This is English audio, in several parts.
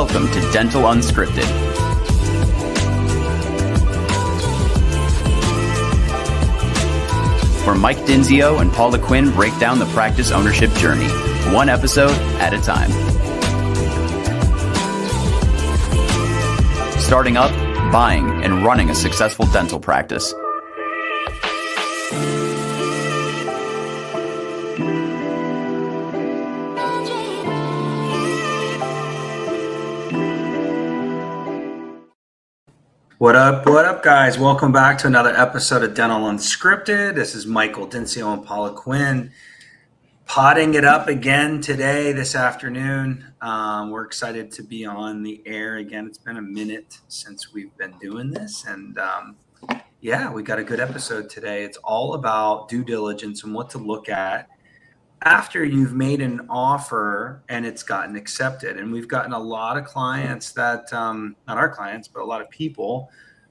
Welcome to Dental Unscripted, where Mike Dinzio and Paula Quinn break down the practice ownership journey, one episode at a time. Starting up, buying, and running a successful dental practice. What up, guys? Welcome back to another episode of Dental Unscripted. This is Michael Dinzio and Paula Quinn potting it up again today, this afternoon. We're excited to be on the air again. It's been a minute since we've been doing this, and yeah, we got a good episode today. It's all about due diligence and what to look at after you've made an offer and it's gotten accepted. And we've gotten a lot of clients that, not our clients, but a lot of people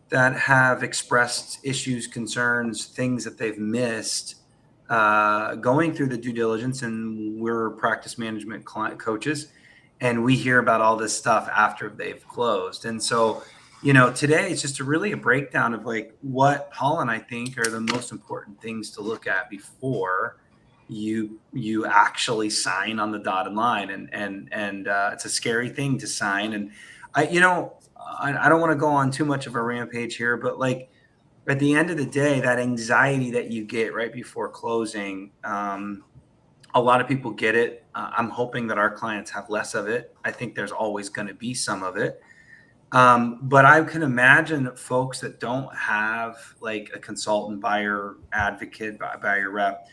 that have expressed issues, concerns, things that they've missed going through the due diligence. And we're practice management client coaches, and we hear about all this stuff after they've closed. And so, you know, today it's just a breakdown of like what Paul and I think are the most important things to look at before you actually sign on the dotted line. And it's a scary thing to sign. And I don't want to go on too much of a rampage here, but like at the end of the day, that anxiety that you get right before closing, a lot of people get it. I'm hoping that our clients have less of it. I think there's always going to be some of it. But I can imagine that folks that don't have like a consultant, buyer advocate, buyer rep,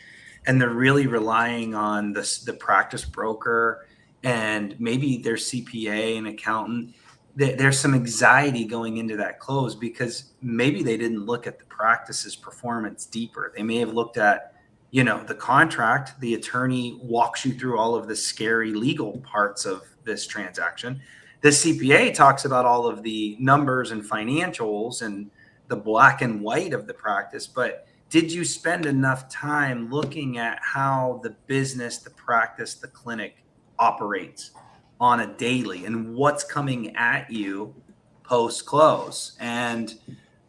and they're really relying on the practice broker and maybe their CPA and accountant. There's some anxiety going into that close because maybe they didn't look at the practice's performance deeper. They may have looked at, the contract. The attorney walks you through all of the scary legal parts of this transaction. The CPA talks about all of the numbers and financials and the black and white of the practice, but did you spend enough time looking at how the business, the practice, the clinic operates on a daily and what's coming at you post-close? And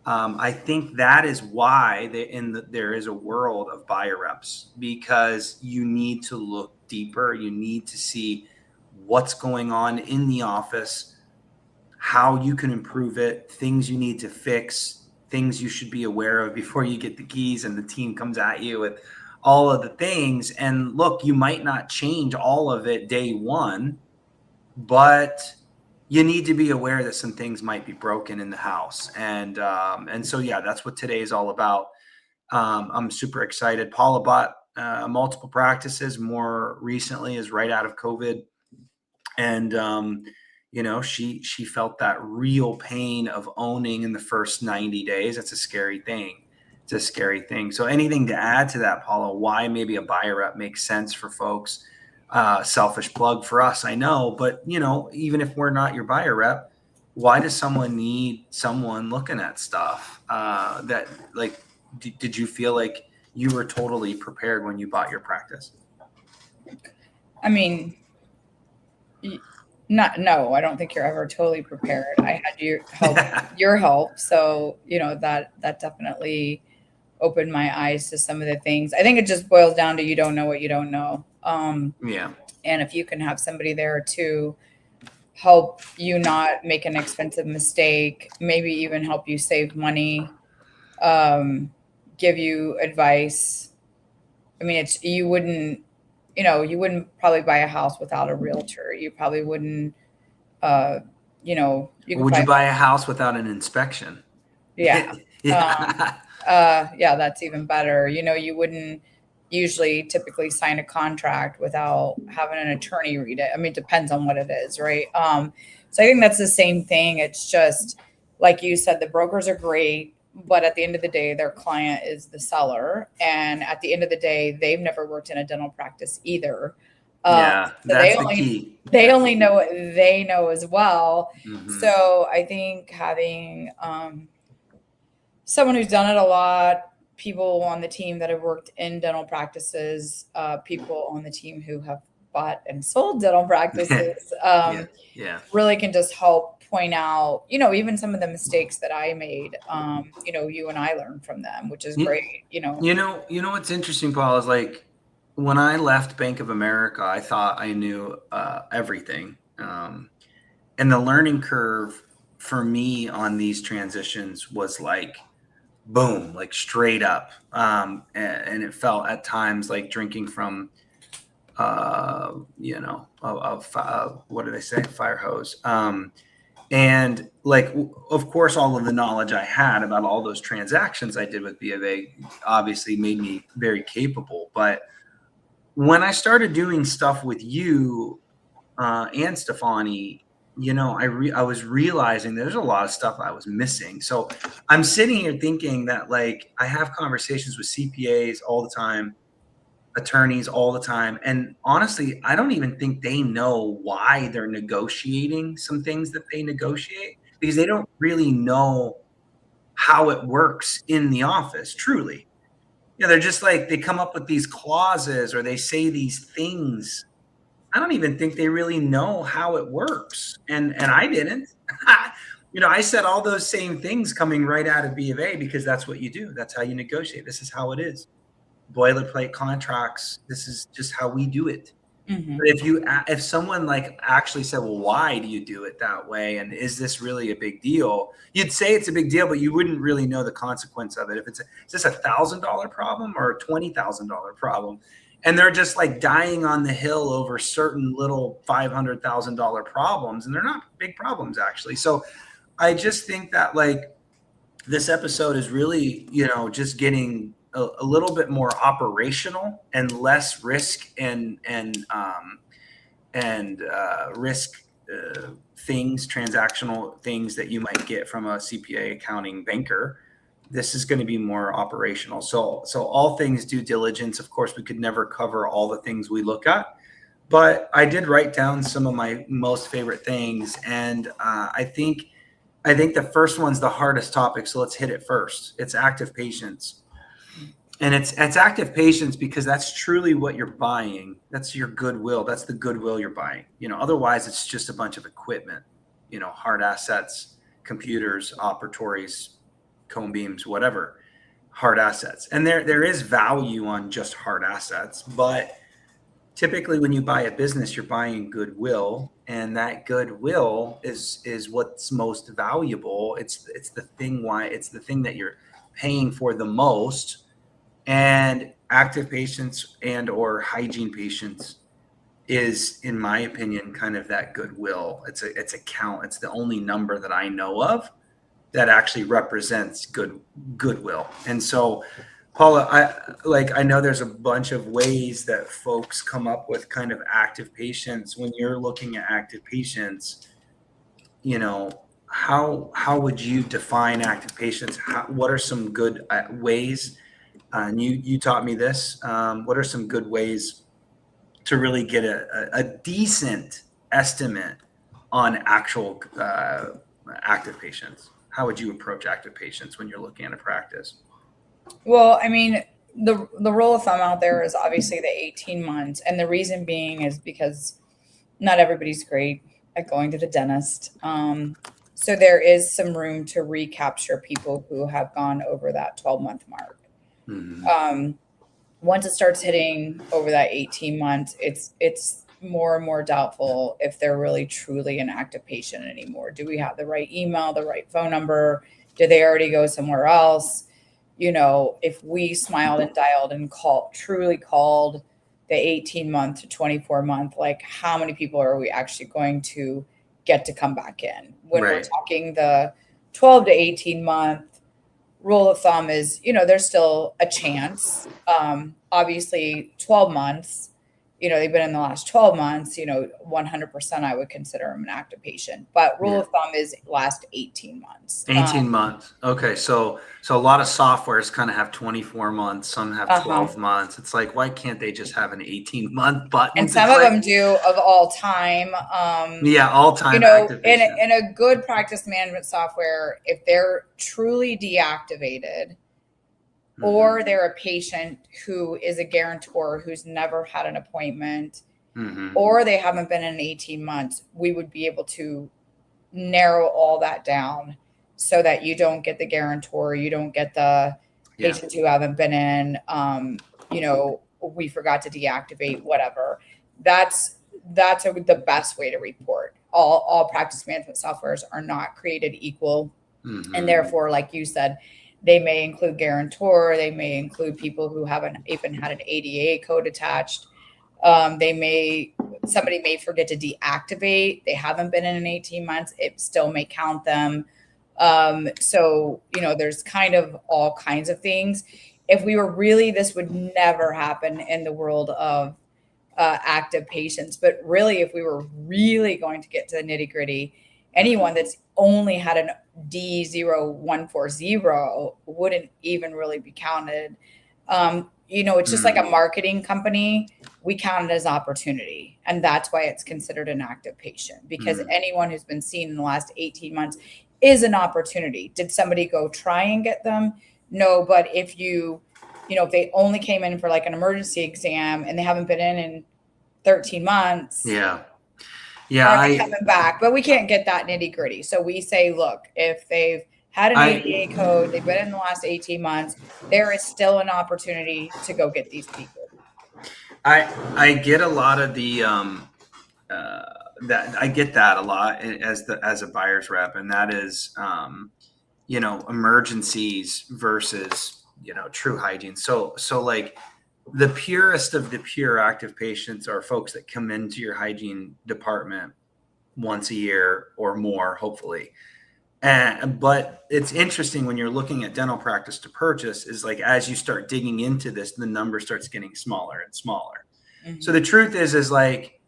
I think that is why there is a world of buyer reps, because you need to look deeper. You need to see what's going on in the office, how you can improve it, things you need to fix, things you should be aware of before you get the keys and the team comes at you with all of the things. And look, you might not change all of it day one, but you need to be aware that some things might be broken in the house. And so, yeah, that's what today is all about. I'm super excited. Paula bought multiple practices more recently, is right out of COVID. And, she felt that real pain of owning in the first 90 days. It's a scary thing. So anything to add to that, Paula, why maybe a buyer rep makes sense for folks? Selfish plug for us, I know, but even if we're not your buyer rep, why does someone need someone looking at stuff that like, did you feel like you were totally prepared when you bought your practice? I mean, no, I don't think you're ever totally prepared. I had your help. So, that definitely opened my eyes to some of the things. I think it just boils down to, you don't know what you don't know. Yeah. And if you can have somebody there to help you not make an expensive mistake, maybe even help you save money, give you advice. I mean, you wouldn't probably buy a house without a realtor. You probably wouldn't, would you buy a house without an inspection? Yeah. Yeah, that's even better. You wouldn't typically sign a contract without having an attorney read it. I mean, it depends on what it is, right? So I think that's the same thing. It's just, like you said, the brokers are great, but at the end of the day, their client is the seller. And at the end of the day, they've never worked in a dental practice either. Yeah, so that's the key. They only know what they know as well. Mm-hmm. So I think having someone who's done it a lot, people on the team that have worked in dental practices, people on the team who have bought and sold dental practices, Yeah. really can just help point out, you know, even some of the mistakes that I made. You know, you and I learned from them, which is great. You know what's interesting, Paul, is like when I left Bank of America, I thought I knew everything. And the learning curve for me on these transitions was like, boom, like straight up. And it felt at times like drinking from, what do they say? Fire hose. And like, of course, all of the knowledge I had about all those transactions I did with B of A obviously made me very capable. But when I started doing stuff with you and Stefani, you know, I was realizing there's a lot of stuff I was missing. So I'm sitting here thinking that like I have conversations with CPAs all the time, attorneys all the time. And honestly, I don't even think they know why they're negotiating some things that they negotiate because they don't really know how it works in the office, truly. You know, they're just like, they come up with these clauses or they say these things. I don't even think they really know how it works. And I didn't. You know, I said all those same things coming right out of B of A because that's what you do. That's how you negotiate. This is how it is. Boilerplate contracts. This is just how we do it. Mm-hmm. But if someone like actually said, well, why do you do it that way? And is this really a big deal? You'd say it's a big deal, but you wouldn't really know the consequence of it. If is this $1,000 problem or a $20,000 problem? And they're just like dying on the hill over certain little $500,000 problems. And they're not big problems actually. So I just think that like this episode is really, you know, just getting a little bit more operational and less risk and risk things, transactional things that you might get from a CPA accounting banker. This is going to be more operational. So all things due diligence. Of course, we could never cover all the things we look at, but I did write down some of my most favorite things, and I think the first one's the hardest topic. So let's hit it first. It's active patients. And it's active patients because that's truly what you're buying. That's your goodwill. That's the goodwill you're buying. You know, otherwise it's just a bunch of equipment, you know, hard assets, computers, operatories, cone beams, whatever, hard assets. And there is value on just hard assets, but typically when you buy a business, you're buying goodwill, and that goodwill is what's most valuable. It's the thing that you're paying for the most. And active patients and or hygiene patients is, in my opinion, kind of that goodwill. It's a count. It's the only number that I know of that actually represents goodwill. And so, Paula, I know there's a bunch of ways that folks come up with kind of active patients. When you're looking at active patients, you know, how would you define active patients? What are some good ways? And you taught me this. What are some good ways to really get a decent estimate on actual active patients? How would you approach active patients when you're looking at a practice? Well, I mean, the rule of thumb out there is obviously the 18 months. And the reason being is because not everybody's great at going to the dentist. So there is some room to recapture people who have gone over that 12-month mark. Mm-hmm. Once it starts hitting over that 18 months, it's more and more doubtful if they're really truly an active patient anymore. Do we have the right email, the right phone number? Did they already go somewhere else? You know, if we smiled and dialed and truly called the 18-month to 24-month, like how many people are we actually going to get to come back in? When we're talking the 12 to 18-month, rule of thumb is, you know, there's still a chance. Obviously 12 months, you know, they've been in the last 12 months, you know, 100% I would consider them an active patient, but rule of thumb is last 18 months. 18 months. Okay. So a lot of softwares kind of have 24 months. Some have 12 months. It's like, why can't they just have an 18-month button? And some of them do of all time. All time. You know, in a good practice management software, if they're truly deactivated, or they're a patient who is a guarantor who's never had an appointment or they haven't been in 18 months, we would be able to narrow all that down so that you don't get the guarantor, you don't get the patients who haven't been in, we forgot to deactivate, whatever. That's the best way to report. All practice management softwares are not created equal. And therefore, like you said, they may include guarantor, they may include people who haven't even had an ADA code attached. Somebody may forget to deactivate. They haven't been in 18 months. It still may count them. So, there's kind of all kinds of things. If we were really, this would never happen in the world of active patients. But really, if we were really going to get to the nitty gritty, anyone that's only had an D0140 wouldn't even really be counted. It's just like a marketing company. We count it as opportunity. And that's why it's considered an active patient, because anyone who's been seen in the last 18 months is an opportunity. Did somebody go try and get them? No, but if if they only came in for like an emergency exam and they haven't been in 13 months. Yeah. Coming back, but we can't get that nitty gritty. So we say, look, if they've had an ADA code, they've been in the last 18 months, there is still an opportunity to go get these people. I get a lot of the that I get that a lot as a buyer's rep, and that is emergencies versus true hygiene. So like the purest of the pure active patients are folks that come into your hygiene department once a year or more, hopefully. But it's interesting when you're looking at dental practice to purchase is like, as you start digging into this, the number starts getting smaller and smaller. So the truth is like,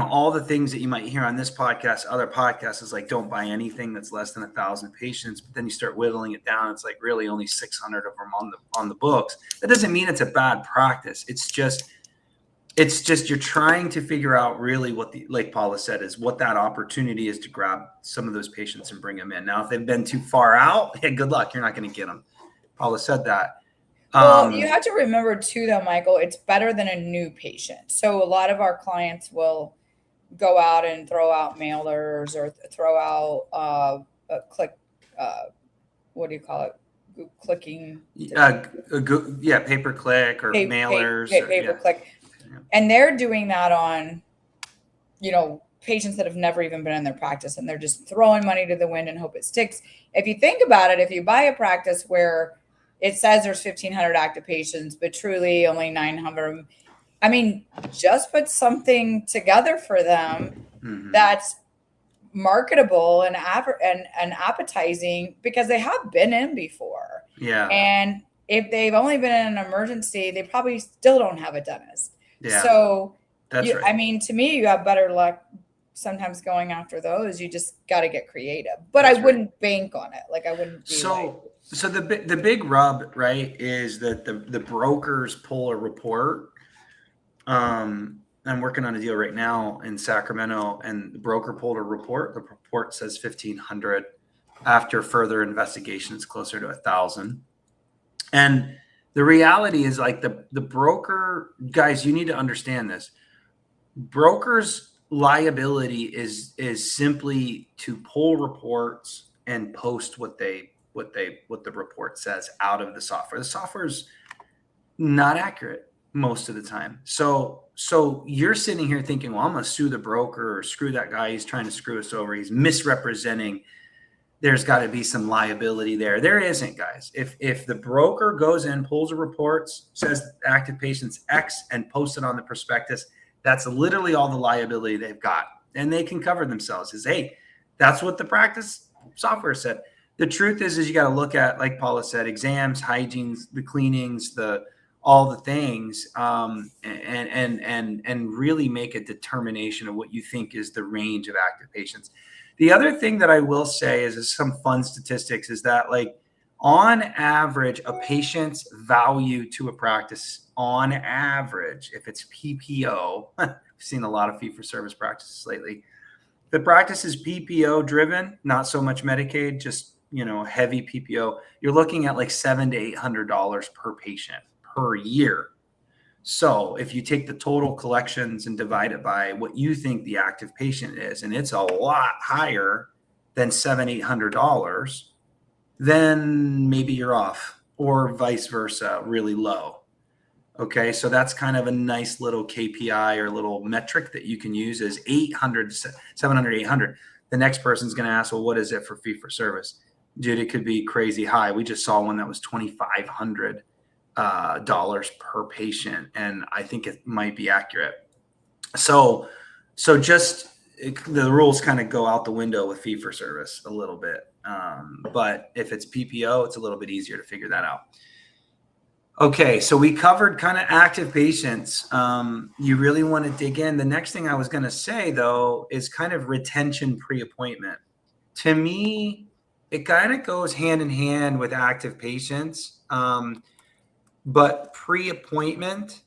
all the things that you might hear on this podcast, other podcasts, is like, don't buy anything that's less than 1,000 patients. But then you start whittling it down. It's like really only 600 of them on the books. That doesn't mean it's a bad practice. It's just you're trying to figure out really what like Paula said, is what that opportunity is to grab some of those patients and bring them in. Now, if they've been too far out, hey, good luck. You're not going to get them. Paula said that. Well, you have to remember too, though, Michael, it's better than a new patient. So a lot of our clients will go out and throw out mailers or throw out what do you call it? Clicking. Pay-per-click or mailers. Pay-per-click. And they're doing that on, patients that have never even been in their practice, and they're just throwing money to the wind and hope it sticks. If you think about it, if you buy a practice where it says there's 1,500 active patients, but truly only 900, just put something together for them that's marketable and appetizing, because they have been in before. Yeah. And if they've only been in an emergency, they probably still don't have a dentist. Yeah. So, that's right. To me, you have better luck sometimes going after those. You just got to get creative. But I wouldn't bank on it. Like, I wouldn't be So the big rub, right, is that the brokers pull a report. I'm working on a deal right now in Sacramento, and the broker pulled a report. The report says 1,500. After further investigation, it's closer to 1,000. And the reality is, like, the broker, guys, you need to understand this. Brokers' liability is simply to pull reports and post what the report says out of the software. The software's not accurate most of the time. So you're sitting here thinking, well, I'm going to sue the broker or screw that guy. He's trying to screw us over. He's misrepresenting. There's got to be some liability there. There isn't, guys. If the broker goes in, pulls a report, says active patients X, and posts it on the prospectus, that's literally all the liability they've got. And they can cover themselves as, hey, that's what the practice software said. The truth is you got to look at, like Paula said, exams, hygienes, the cleanings, all the things, and really make a determination of what you think is the range of active patients. The other thing that I will say is some fun statistics is that, like, on average, a patient's value to a practice, on average, if it's PPO, I've seen a lot of fee-for-service practices lately. The practice is PPO driven, not so much Medicaid, just heavy PPO. You're looking at like $700 to $800 per patient per year. So if you take the total collections and divide it by what you think the active patient is, and it's a lot higher than $700-800, then maybe you're off, or vice versa, really low. Okay, so that's kind of a nice little KPI or little metric that you can use as 800, 700, 800. The next person's going to ask, well, what is it for fee for service? Dude, it could be crazy high. We just saw one that was $2,500 dollars per patient, and I think it might be accurate. So just the rules kind of go out the window with fee for service a little bit. But if it's PPO, it's a little bit easier to figure that out. Okay, so we covered kind of active patients. You really want to dig in. The next thing I was going to say, though, is kind of retention pre-appointment. To me, it kind of goes hand in hand with active patients, but pre-appointment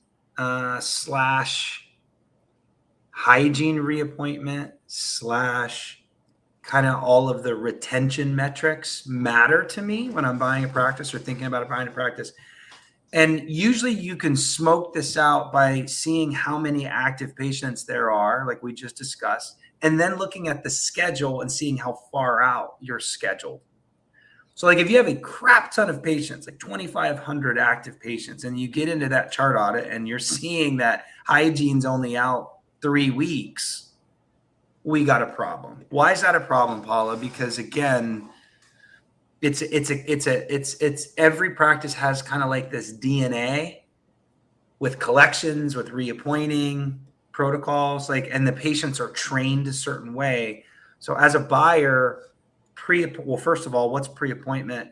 slash hygiene reappointment slash kind of all of the retention metrics matter to me when I'm buying a practice or thinking about buying a practice. And usually you can smoke this out by seeing how many active patients there are, like we just discussed, and then looking at the schedule and seeing how far out you're scheduled. So like if you have a crap ton of patients, like 2,500 active patients, and you get into that chart audit and you're seeing that hygiene's only out 3 weeks, we got a problem. Why is that a problem, Paula? Because again, it's every practice has kind of like this DNA with collections, with reappointing protocols, like, and the patients are trained a certain way. So as a buyer, well, first of all, what's pre-appointment?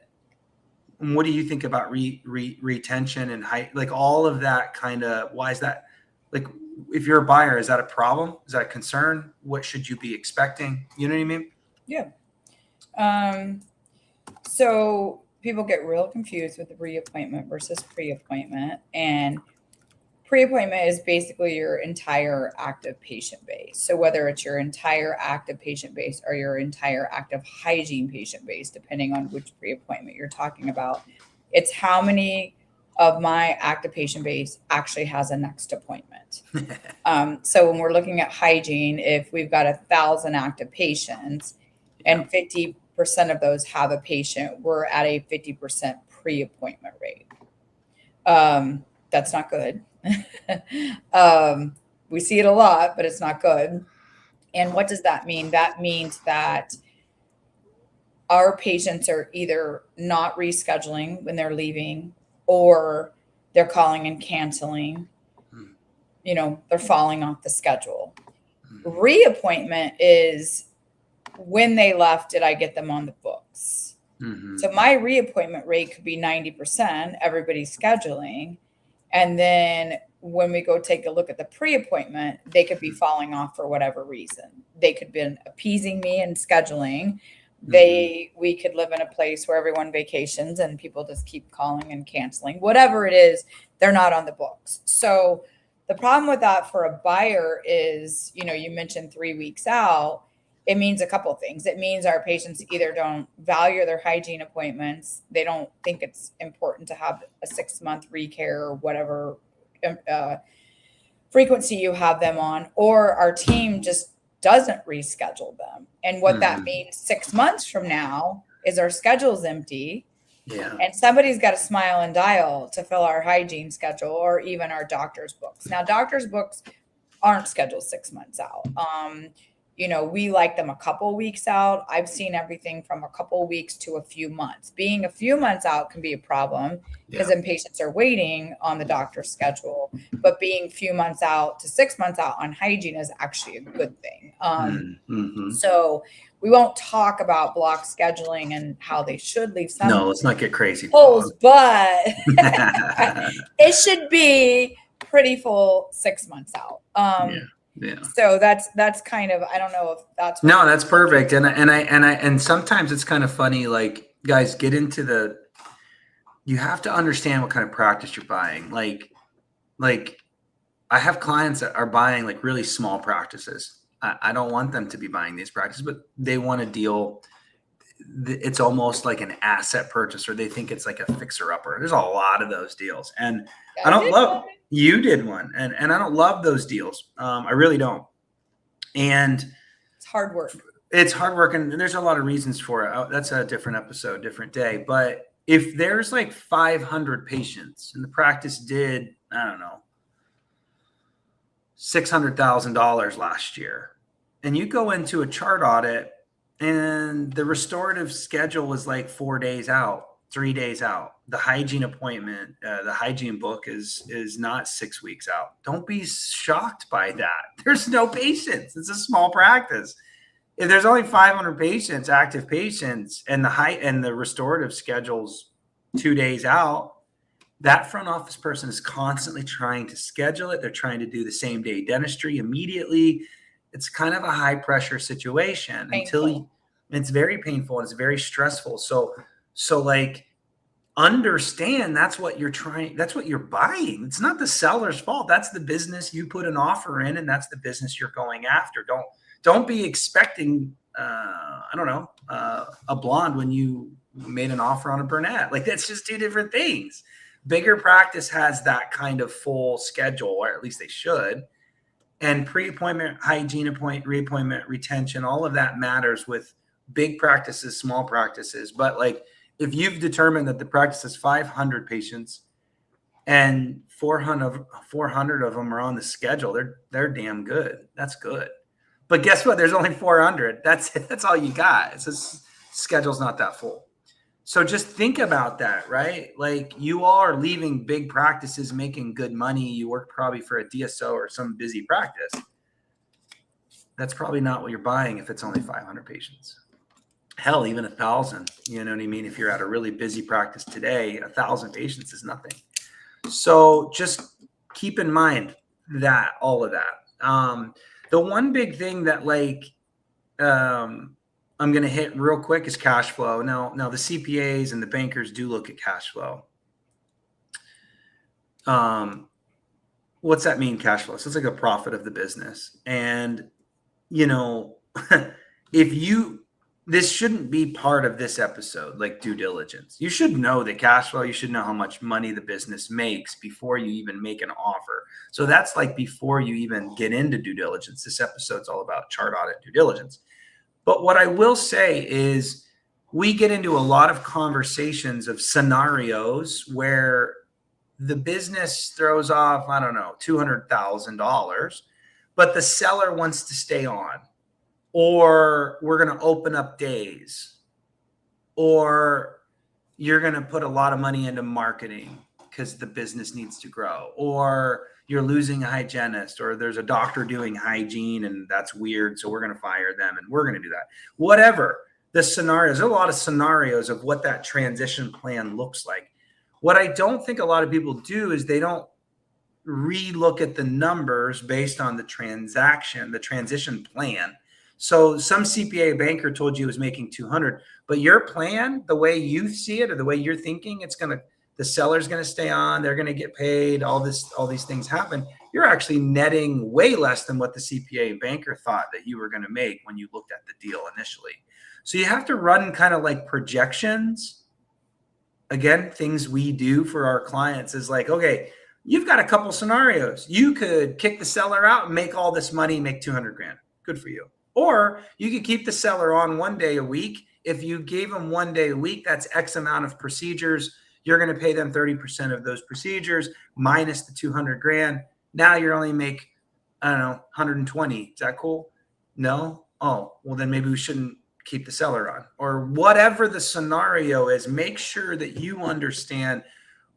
And what do you think about retention and height? Like all of that kind of, why is that? Like, if you're a buyer, is that a problem? Is that a concern? What should you be expecting? You know what I mean? Yeah. So people get real confused with the reappointment versus pre-appointment. And pre-appointment is basically your entire active patient base. So whether it's your entire active patient base or your entire active hygiene patient base, depending on which pre-appointment you're talking about, it's how many of my active patient base actually has a next appointment. So when we're looking at hygiene, if we've got 1,000 active patients and 50% of those have a patient, we're at a 50% pre-appointment rate. That's not good. We see it a lot, but it's not good. And what does that mean? That means that our patients are either not rescheduling when they're leaving, or they're calling and canceling. They're falling off the schedule. Reappointment is when they left, did I get them on the books? So my reappointment rate could be 90%, everybody's scheduling. And then when we go take a look at the pre-appointment, they could be falling off for whatever reason. They could be appeasing me and scheduling. We could live in a place where everyone vacations and people just keep calling and canceling. Whatever it is, they're not on the books. So the problem with that for a buyer is, you mentioned 3 weeks out. It means a couple of things. It means our patients either don't value their hygiene appointments. They don't think it's important to have a 6-month recare or whatever frequency you have them on, or our team just doesn't reschedule them. And what that means 6 months from now is our schedule's empty. Yeah. And somebody's got to smile and dial to fill our hygiene schedule or even our doctor's books. Now, doctor's books aren't scheduled 6 months out. We like them a couple weeks out. I've seen everything from a couple weeks to a few months. Being a few months out can be a problem because then patients are waiting on the doctor's schedule. But being few months out to 6 months out on hygiene is actually a good thing. So we won't talk about block scheduling and how they should leave some. No, let's not get crazy. Holes, but it should be pretty full 6 months out. Yeah. So that's kind of, I don't know if that's no, that's perfect. And sometimes it's kind of funny, like, guys, you have to understand what kind of practice you're buying. Like I have clients that are buying like really small practices. I don't want them to be buying these practices, but they want to deal. it's almost like an asset purchase, or they think it's like a fixer upper. There's a lot of those deals, and I don't love. You did one, and I don't love those deals. I really don't. And it's hard work. It's hard work, and there's a lot of reasons for it. That's a different episode, different day. But if there's like 500 patients, and the practice did, I don't know, $600,000 last year, and you go into a chart audit, and the restorative schedule is like 4 days out, 3 days out. The hygiene appointment, the hygiene book is not 6 weeks out. Don't be shocked by that. There's no patients. It's a small practice. If there's only 500 patients, active patients, and the restorative schedule's 2 days out, that front office person is constantly trying to schedule it. They're trying to do the same day dentistry immediately. It's kind of a high pressure situation it's very painful and it's very stressful. So like, understand that's what you're buying. It's not the seller's fault. That's the business you put an offer in, and that's the business you're going after. Don't be expecting, a blonde when you made an offer on a brunette. Like, that's just two different things. Bigger practice has that kind of full schedule, or at least they should. And pre-appointment, hygiene reappointment, retention, all of that matters with big practices, small practices. But like, if you've determined that the practice has 500 patients and 400 of them are on the schedule, they're damn good. That's good. But guess what? There's only 400. That's all you got. It's just, schedule's not that full. So just think about that, right? Like, you all are leaving big practices making good money. You work probably for a DSO or some busy practice. That's probably not what you're buying if it's only 500 patients. Hell, even 1,000. You know what I mean? If you're at a really busy practice today, 1,000 patients is nothing. So just keep in mind that all of that. The one big thing that I'm going to hit real quick is cash flow. Now the CPAs and the bankers do look at cash flow. What's that mean, cash flow? So it's like a profit of the business. And, this shouldn't be part of this episode, like due diligence. You should know the cash flow. You should know how much money the business makes before you even make an offer. So that's like before you even get into due diligence. This episode's all about chart audit due diligence. But what I will say is, we get into a lot of conversations of scenarios where the business throws off, I don't know, $200,000, but the seller wants to stay on, or we're going to open up days, or you're going to put a lot of money into marketing because the business needs to grow, or you're losing a hygienist, or there's a doctor doing hygiene and that's weird, so we're going to fire them and we're going to do that. Whatever the scenarios, there's a lot of scenarios of what that transition plan looks like. What I don't think a lot of people do is they don't re-look at the numbers based on the transition plan. So some CPA banker told you it was making 200, but your plan, the way you see it or the way you're thinking, the seller's going to stay on, they're going to get paid, all these things happen. You're actually netting way less than what the CPA banker thought that you were going to make when you looked at the deal initially. So you have to run kind of like projections. Again, things we do for our clients is like, okay, you've got a couple scenarios. You could kick the seller out and make all this money, make 200 grand. Good for you. Or you could keep the seller on 1 day a week. If you gave them 1 day a week, that's X amount of procedures. You're going to pay them 30% of those procedures minus the 200 grand. Now you're only make, 120. Is that cool? No? Oh, well, then maybe we shouldn't keep the seller on, or whatever the scenario is. Make sure that you understand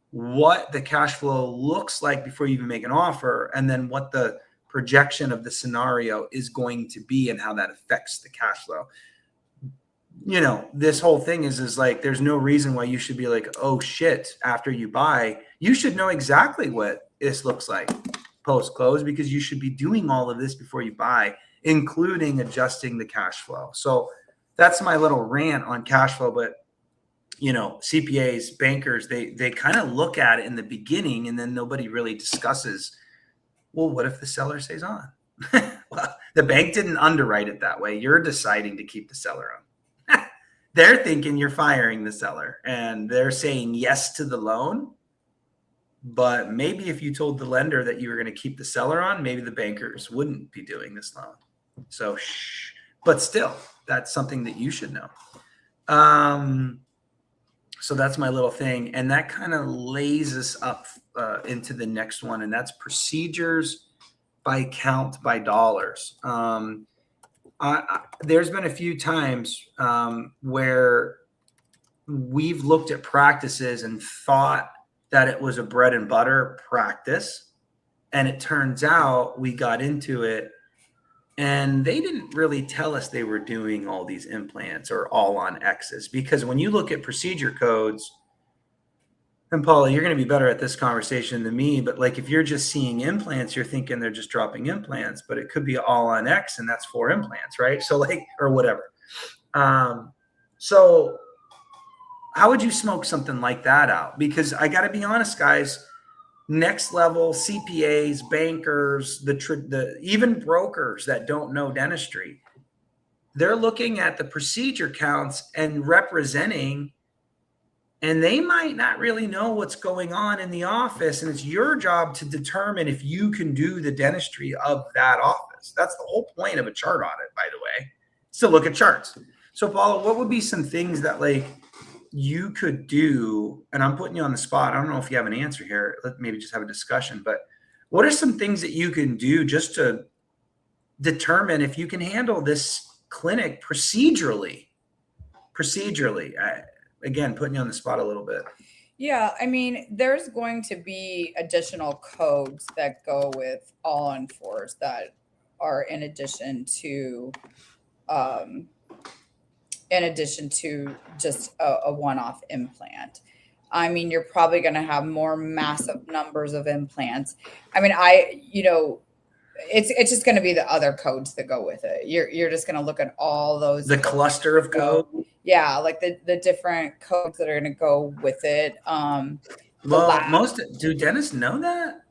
what the cash flow looks like before you even make an offer, and then what the projection of the scenario is going to be and how that affects the cash flow. This whole thing is like, there's no reason why you should be like, oh shit, after you buy. You should know exactly what this looks like post-close, because you should be doing all of this before you buy, including adjusting the cash flow. So that's my little rant on cash flow. But CPAs, bankers, they kind of look at it in the beginning, and then nobody really discusses, well, what if the seller stays on? Well, the bank didn't underwrite it that way. You're deciding to keep the seller on. they're thinking you're firing the seller and they're saying yes to the loan. But maybe if you told the lender that you were going to keep the seller on, maybe the bankers wouldn't be doing this loan. So, but still, that's something that you should know. So that's my little thing. And that kind of lays us up into the next one. And that's procedures by count by dollars. There's been a few times where we've looked at practices and thought that it was a bread and butter practice. And it turns out we got into it and they didn't really tell us they were doing all these implants or all on X's, because when you look at procedure codes, and Paula, you're going to be better at this conversation than me, but like if you're just seeing implants, you're thinking they're just dropping implants, but it could be all on X and that's 4 implants, right? So like, or whatever. So how would you smoke something like that out? Because I got to be honest, guys, next level CPAs, bankers, the even brokers that don't know dentistry, they're looking at the procedure counts and representing, and they might not really know what's going on in the office. And it's your job to determine if you can do the dentistry of that office. That's the whole point of a chart audit, by the way, is to look at charts. So Paula, what would be some things that like you could do? And I'm putting you on the spot. I don't know if you have an answer here. Let's maybe just have a discussion, but what are some things that you can do just to determine if you can handle this clinic procedurally? Again, putting you on the spot a little bit. Yeah, I mean, there's going to be additional codes that go with all on fours that are in addition to just a one-off implant. I mean, you're probably going to have more massive numbers of implants. I mean, it's just going to be the other codes that go with it. You're just going to look at all those. The cluster of code. Yeah, like the different codes that are going to go with it. Well, do dentists know that?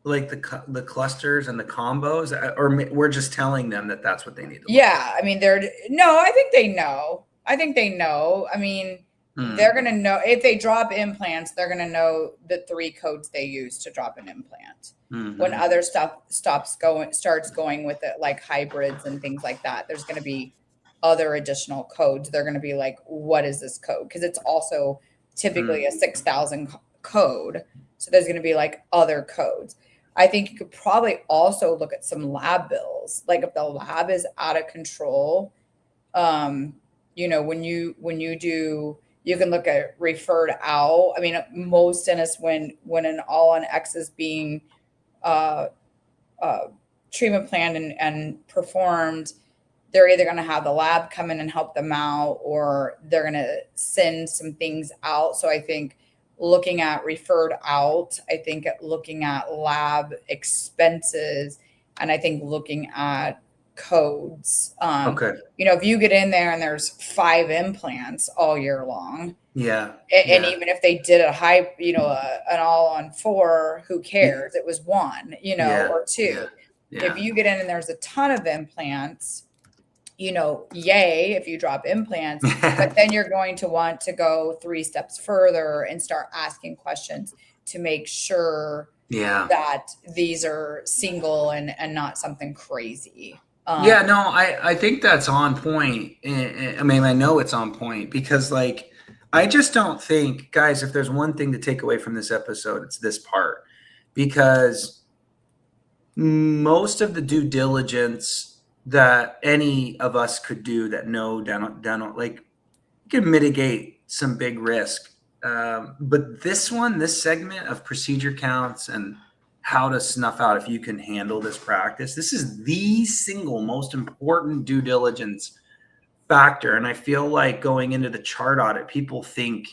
Like the clusters and the combos, or we're just telling them that that's what they need to look at. I mean, I think they know. I mean, they're going to know if they drop implants, they're going to know the 3 codes they use to drop an implant. Mm-hmm. When other stuff starts going with it, like hybrids and things like that, there's going to be other additional codes. They're going to be like, what is this code? Because it's also typically a 6,000 code. So there's going to be like other codes. I think you could probably also look at some lab bills. Like if the lab is out of control, when you do, you can look at referred out. I mean, most dentists, when an all on X is being treatment planned and performed, they're either going to have the lab come in and help them out, or they're going to send some things out. So I think looking at referred out, I think looking at lab expenses, and I think looking at codes. Okay. If you get in there and there's 5 implants all year long. Yeah. And even if they did a high, an all on 4, who cares? It was 1, or 2. Yeah. If you get in and there's a ton of implants, yay, if you drop implants, but then you're going to want to go 3 steps further and start asking questions to make sure that these are single and not something crazy. I think that's on point. I mean, I know it's on point because I just don't think, guys, if there's one thing to take away from this episode, it's this part, because most of the due diligence that any of us could do that know dental, like, you can mitigate some big risk. But this segment of procedure counts and how to snuff out if you can handle this practice, this is the single most important due diligence factor. And I feel like going into the chart audit, people think,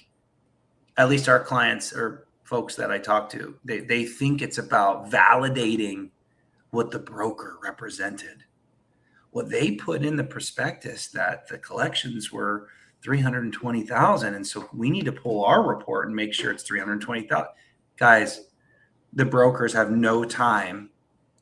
at least our clients or folks that I talk to, they think it's about validating what the broker represented. Well, they put in the prospectus that the collections were $320,000, and so we need to pull our report and make sure it's $320,000. Guys, the brokers have no time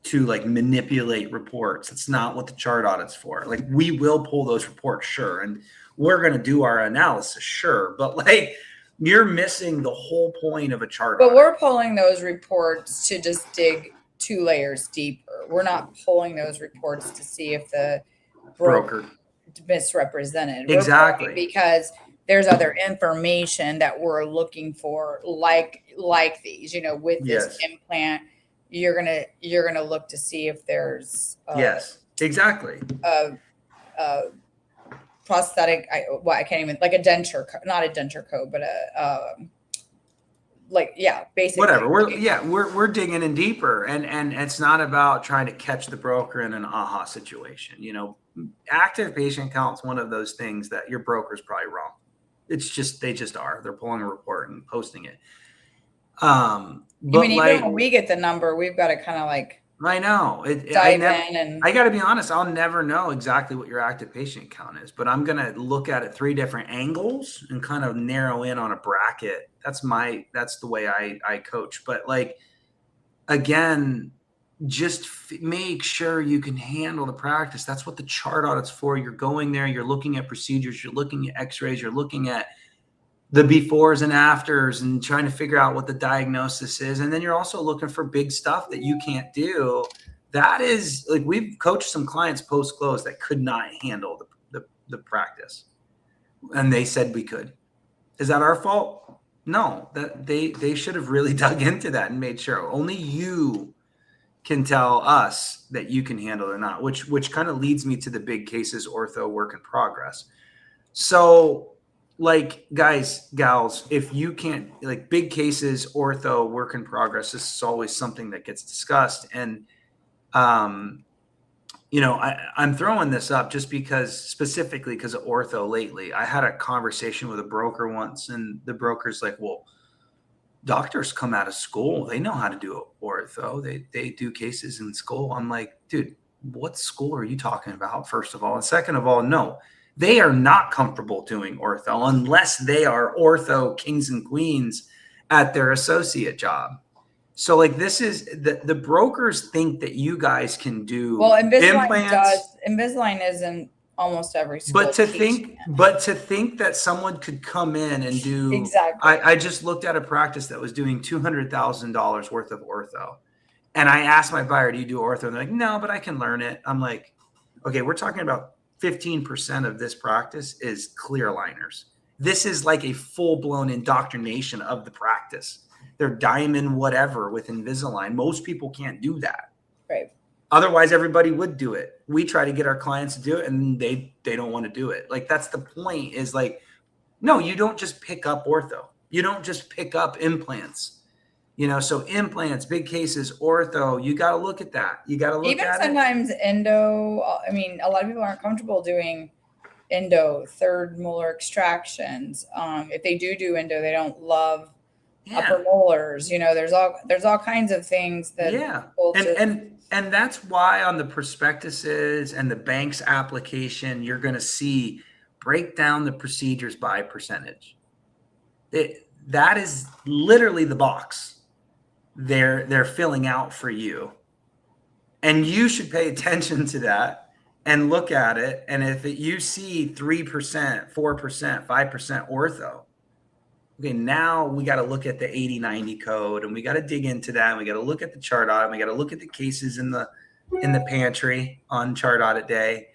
to like manipulate reports. That's not what the chart audit's for. Like, we will pull those reports, sure, and we're going to do our analysis, sure, but like, you're missing the whole point of a chart But audit. we're pulling those reports to just dig 2 layers deeper. We're not pulling those reports to see if the broker misrepresented. Exactly. We're pulling because there's other information that we're looking for, like these, you know, with this implant, you're gonna look to see if there's yes, exactly, a prosthetic. I can't even, like a denture, not a denture code, but basically whatever. We're digging in deeper, and it's not about trying to catch the broker in an aha situation. You know, active patient count's one of those things that your broker's probably wrong. It's just, they just are. They're pulling a report and posting it. But even when we get the number, we've got to kind of like, I know dive in, and I got to be honest, I'll never know exactly what your active patient count is, but I'm going to look at it 3 different angles and kind of narrow in on a bracket. That's the way I coach. But like, again, just make sure you can handle the practice. That's what the chart audit's for. You're going there, you're looking at procedures, you're looking at x-rays, you're looking at the befores and afters and trying to figure out what the diagnosis is. And then you're also looking for big stuff that you can't do. That is, like, we've coached some clients post-close that could not handle the practice. And they said we could. Is that our fault? No, that they should have really dug into that and made sure. Only you can tell us that you can handle it or not, which kind of leads me to the big cases ortho work in progress. So, like, guys, gals, if you can't, like, big cases ortho work in progress, this is always something that gets discussed. And you know, I'm throwing this up just because, specifically because of ortho lately. I had a conversation with a broker once, and the broker's like, well, doctors come out of school, they know how to do ortho, they do cases in school. I'm like, dude, what school are you talking about, first of all? And second of all, no, they are not comfortable doing ortho unless they are ortho kings and queens at their associate job. So, like, this is the brokers think that you guys can do Invisalign does. Invisalign is in almost every school. But to think that someone could come in and do exactly. I just looked at a practice that was doing $200,000 worth of ortho, and I asked my buyer, "Do you do ortho?" And they're like, "No, but I can learn it." I'm like, "Okay, we're talking about 15% of this practice is clear aligners. This is like a full-blown indoctrination of the practice. They're diamond whatever with Invisalign. Most people can't do that. Right. Otherwise, everybody would do it. We try to get our clients to do it, and they don't want to do it. Like, that's the point, is like, no, you don't just pick up ortho. You don't just pick up implants. You know, so implants, big cases, ortho, you got to look at that. You got to look at it. Even sometimes endo, I mean, a lot of people aren't comfortable doing endo, third molar extractions. If they do endo, they don't love upper molars. You know, there's all kinds of things that and that's why on the prospectuses and the bank's application, you're going to see break down the procedures by percentage. That is literally the box they're filling out for you, and you should pay attention to that and look at it. And if you see 3%, 4%, 5% ortho, okay, now we got to look at the 80/90 code, and we got to dig into that. And we got to look at the chart audit. We got to look at the cases in the pantry on chart audit day,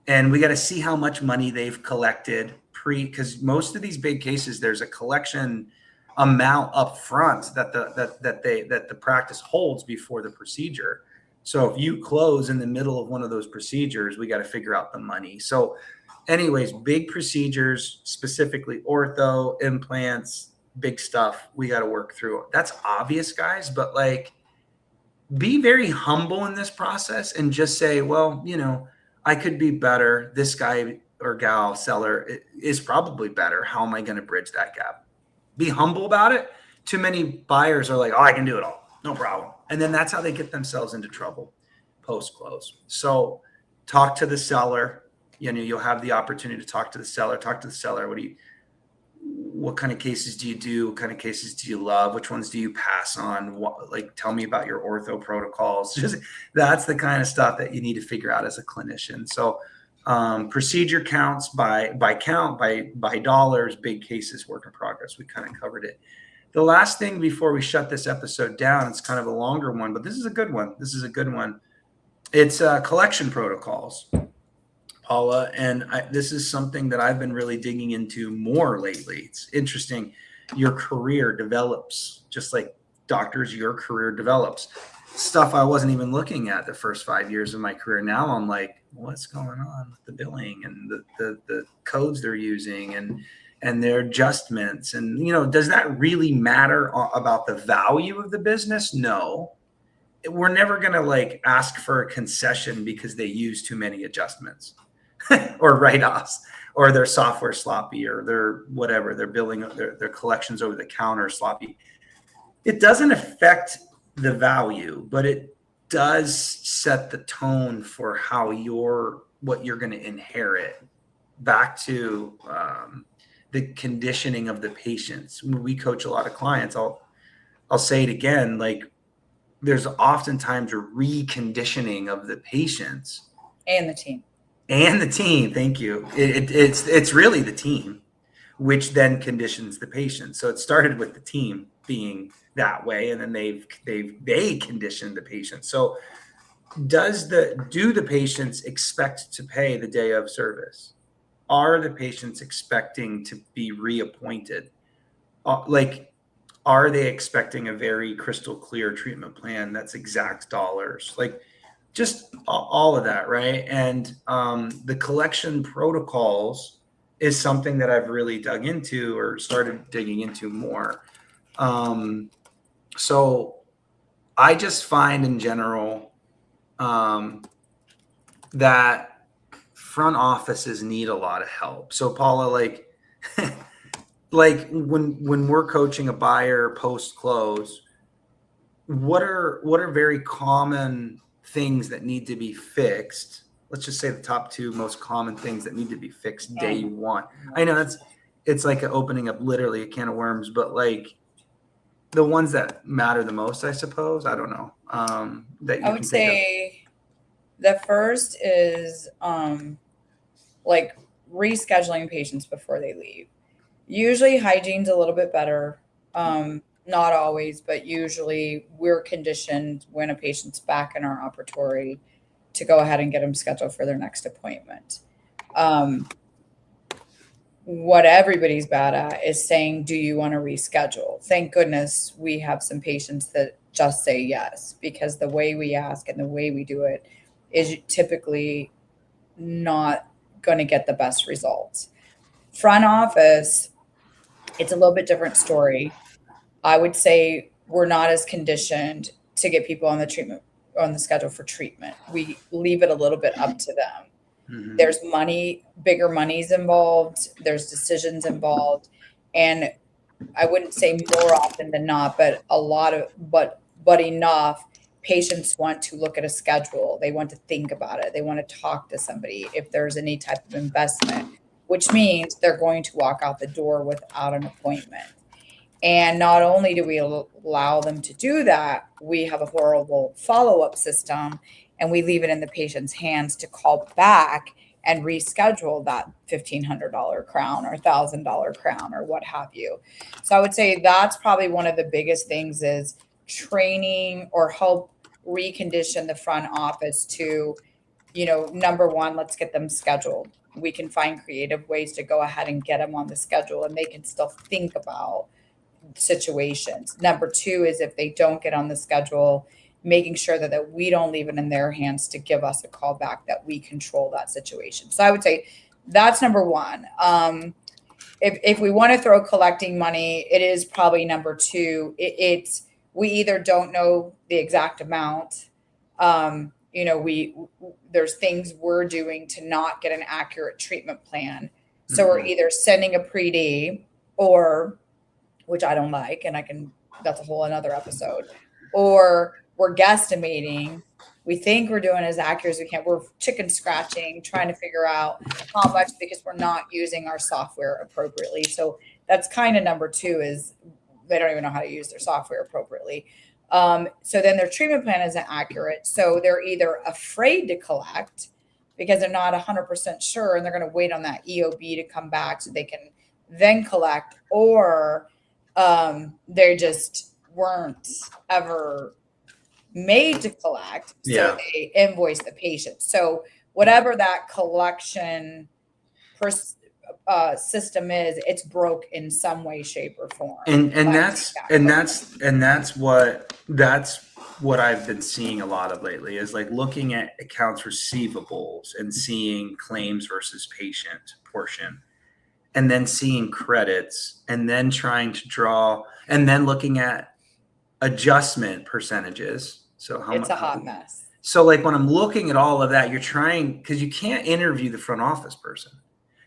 and we got to see how much money they've collected because most of these big cases, there's a collection amount up front that the practice holds before the procedure. So if you close in the middle of one of those procedures, we got to figure out the money. So anyways, big procedures, specifically ortho, implants, big stuff, we got to work through. That's obvious, guys, but like, be very humble in this process and just say, well, you know, I could be better. This guy or gal seller is probably better. How am I going to bridge that gap? Be humble about it. Too many buyers are like, oh, I can do it all. No problem. And then that's how they get themselves into trouble post-close. So talk to the seller. You know, you'll have the opportunity to talk to the seller. What what kind of cases do you do? What kind of cases do you love? Which ones do you pass on? Like, tell me about your ortho protocols. Just that's the kind of stuff that you need to figure out as a clinician. So procedure counts by dollars, big cases, work in progress. We kind of covered it. The last thing before we shut this episode down, it's kind of a longer one, but this is a good one. It's collection protocols, Paula, and this is something that I've been really digging into more lately. It's interesting. Your career develops, just like doctors, your career develops. Stuff I wasn't even looking at the first 5 years of my career. Now I'm like, what's going on with the billing and the codes they're using and their adjustments? And, does that really matter about the value of the business? No. We're never going to ask for a concession because they use too many adjustments or write-offs, or their software sloppy, or their whatever, their billing, their collections over the counter sloppy. It doesn't affect the value, but it does set the tone for what you're going to inherit. Back to the conditioning of the patients. When we coach a lot of clients, I'll say it again, there's oftentimes a reconditioning of the patients and the team. Thank you. It's really the team, which then conditions the patient. So it started with the team being that way, and then they conditioned the patient. So do the patients expect to pay the day of service? Are the patients expecting to be reappointed? Are they expecting a very crystal clear treatment plan that's exact dollars? Just all of that, right? And the collection protocols is something that I've really dug into, or started digging into more. So I just find in general that front offices need a lot of help. So Paula, when we're coaching a buyer post close, what are very common things that need to be fixed? Let's just say the top two most common things that need to be fixed day one. I know it's like opening up literally a can of worms, but the ones that matter the most, I suppose. I don't know. That you I would say the first is rescheduling patients before they leave. Usually hygiene's a little bit better. Not always, but usually we're conditioned when a patient's back in our operatory to go ahead and get them scheduled for their next appointment. What everybody's bad at is saying, do you want to reschedule? Thank goodness we have some patients that just say yes, because the way we ask and the way we do it is typically not going to get the best results. Front office, it's a little bit different story. I would say we're not as conditioned to get people on the schedule for treatment. We leave it a little bit up to them. Mm-hmm. There's bigger monies involved. There's decisions involved. And I wouldn't say more often than not, but enough, patients want to look at a schedule. They want to think about it. They want to talk to somebody if there's any type of investment, which means they're going to walk out the door without an appointment. And not only do we allow them to do that, we have a horrible follow-up system, and we leave it in the patient's hands to call back and reschedule that $1,500 crown or $1,000 crown or what have you. So I would say that's probably one of the biggest things is training or help recondition the front office to, number one, let's get them scheduled. We can find creative ways to go ahead and get them on the schedule, and they can still think about situations. Number two is if they don't get on the schedule, making sure that we don't leave it in their hands to give us a call back, that we control that situation. So I would say that's number one. If we want to throw collecting money, it is probably number two. We either don't know the exact amount. There's things we're doing to not get an accurate treatment plan. So we're either sending a pre-D, or, which I don't like, and that's a whole another episode, or we're guesstimating we think we're doing as accurate as we can. We're chicken scratching, trying to figure out how much, because we're not using our software appropriately. So that's kind of number two, is they don't even know how to use their software appropriately. So then their treatment plan isn't accurate. So they're either afraid to collect because they're not 100% sure, and they're going to wait on that EOB to come back so they can then collect, or they just weren't ever made to collect, so they invoice the patient. So whatever that collection system is, it's broke in some way, shape, or form. And that's what I've been seeing a lot of lately, is like looking at accounts receivables and seeing claims versus patient portion, and then seeing credits, and then trying to draw, and then looking at adjustment percentages. So it's a hot mess. So like when I'm looking at all of that, you're trying, because you can't interview the front office person.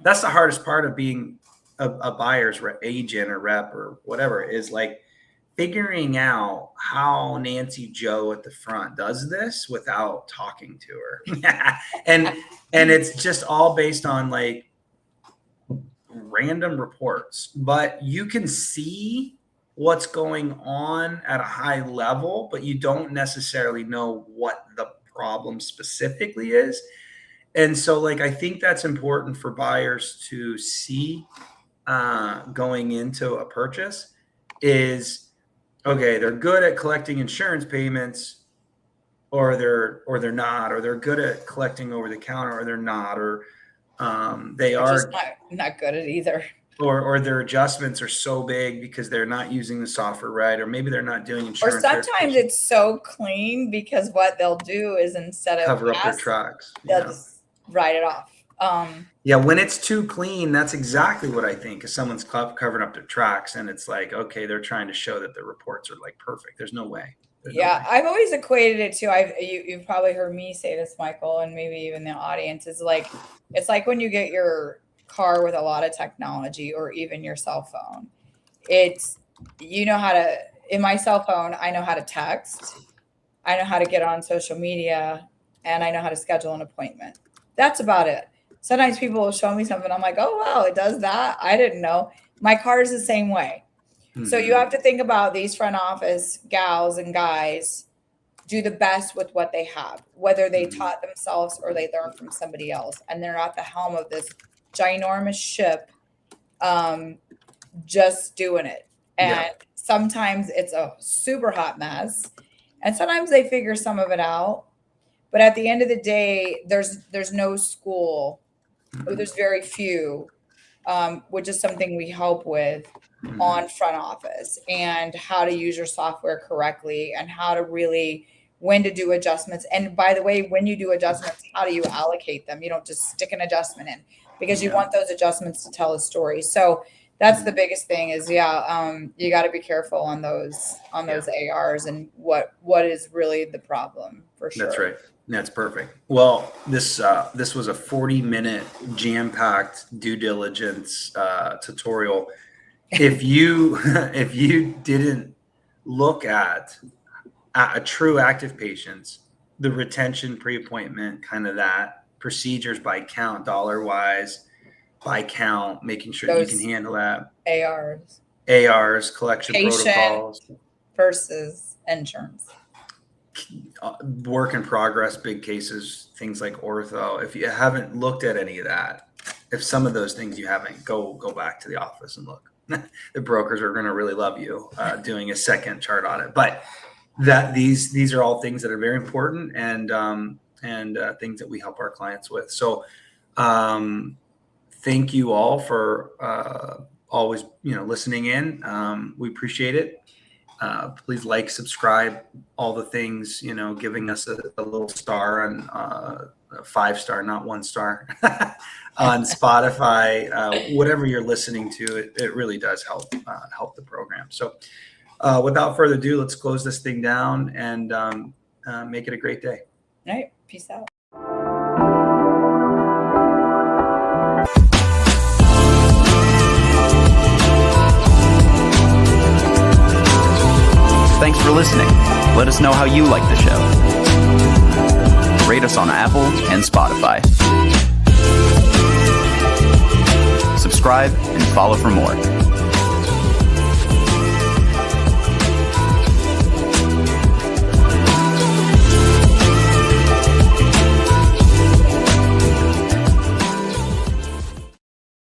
That's the hardest part of being a buyer's agent or rep or whatever, is like figuring out how Nancy Joe at the front does this without talking to her. and it's just all based on like random reports, but you can see what's going on at a high level, but you don't necessarily know what the problem specifically is. And so like, I think that's important for buyers to see going into a purchase is, okay, they're good at collecting insurance payments, or they're not, or they're good at collecting over the counter, or they're not, or they are just not good at either. Or their adjustments are so big because they're not using the software right, or maybe they're not doing insurance. Or sometimes it's so clean because what they'll do is, instead of cover up their tracks, they'll just write it off. When it's too clean, that's exactly what I think, is someone's covering up their tracks, and it's like, okay, they're trying to show that their reports are like perfect. There's no way. I've always equated it to, you've probably heard me say this, Michael, and maybe even the audience, is like, it's like when you get your car with a lot of technology, or even your cell phone. It's, you know how to, in my cell phone, I know how to text, I know how to get on social media, and I know how to schedule an appointment. That's about it. Sometimes people will show me something, I'm like, oh wow, it does that, I didn't know. My car is the same way. Mm-hmm. So you have to think about these front office gals and guys do the best with what they have, whether they taught themselves or they learned from somebody else, and they're at the helm of this ginormous ship, just doing it. And sometimes it's a super hot mess, and sometimes they figure some of it out. But at the end of the day, there's no school, or there's very few, which is something we help with on front office, and how to use your software correctly, and how to really, when to do adjustments. And by the way, when you do adjustments, how do you allocate them? You don't just stick an adjustment in, because you want those adjustments to tell a story. So that's the biggest thing is, you got to be careful on those ARs, and what is really the problem, for sure. That's right. That's perfect. Well, this was a 40-minute jam-packed due diligence tutorial. If you didn't look at a true active patients, the retention pre-appointment, kind of that, procedures by count, dollar-wise, by count, making sure those you can handle that. ARs, collection patient protocols. Versus insurance. Work in progress, big cases, things like ortho. If you haven't looked at any of that, if some of those things you haven't, go back to the office and look. The brokers are going to really love you doing a second chart audit. But that these are all things that are very important, and things that we help our clients with. So thank you all for always listening in. We appreciate it. Please like, subscribe, all the things, giving us a little star on a 5-star, not 1 star on Spotify, whatever you're listening to, it really does help the program. So without further ado, let's close this thing down and make it a great day. All right. Peace out. Thanks for listening. Let us know how you like the show. rate us on Apple and Spotify. Subscribe and follow for more.